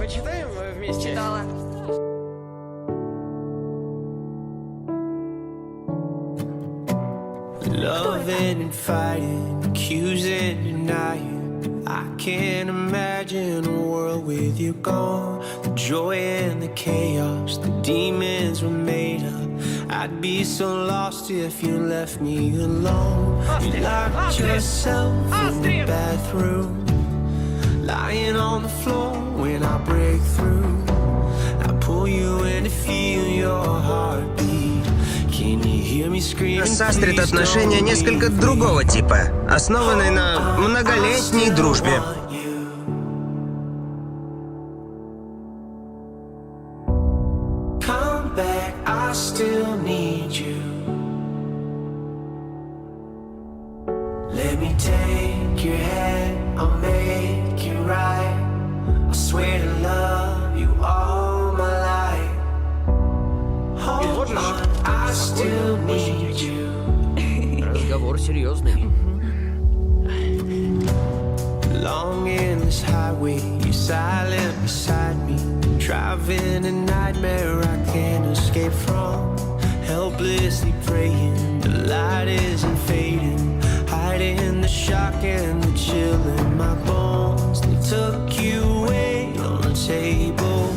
Почитаем вместе? Читала. Loving and fighting, accusing, denying. I can't imagine a world with you gone. The joy and the chaos, the demons were made up. I'd be so lost if you left me alone. You locked yourself in the bathroom, lying on the floor when I break through. I pull you in to feel your heartbeat. Can you hear me screaming? С Астрид отношения несколько другого типа, основанные на многолетней дружбе. Come back, I still need you. Let me take your hand, I'll make it right. I swear to love you all my life. Hold on, I still need you. Разговор серьезный. Long endless highway, you're silent beside me. Driving a nightmare I can't escape from. Helplessly praying, the light isn't fading. Hiding the shock and the chill in my bones. They took you away on the table.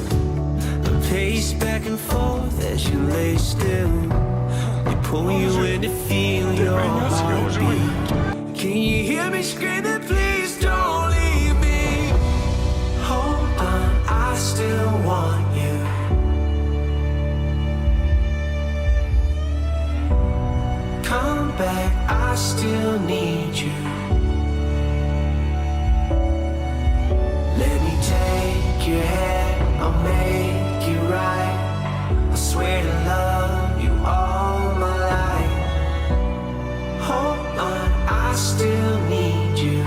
I pace back and forth as you lay still. They pull you in to feel your heartbeat. Can you hear me screaming, please don't leave me? Hold on, I still want you. Come back, I still need you. Let me take your hand, I'll make it right. I swear to love you all my life. Hold on, I still need you.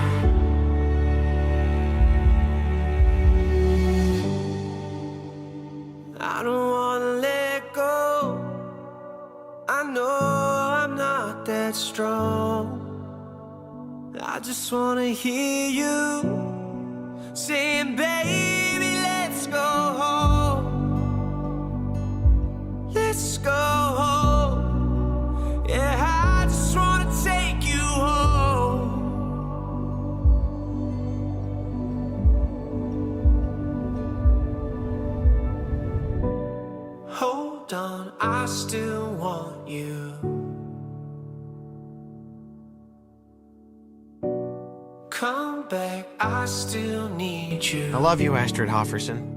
I don't wanna let go. I know I'm not that strong. I just wanna hear you saying, baby, let's go home. Let's go home. Yeah, I just wanna take you home. Hold on, I still want you. Come back, I still need you. I love you, Astrid Hofferson.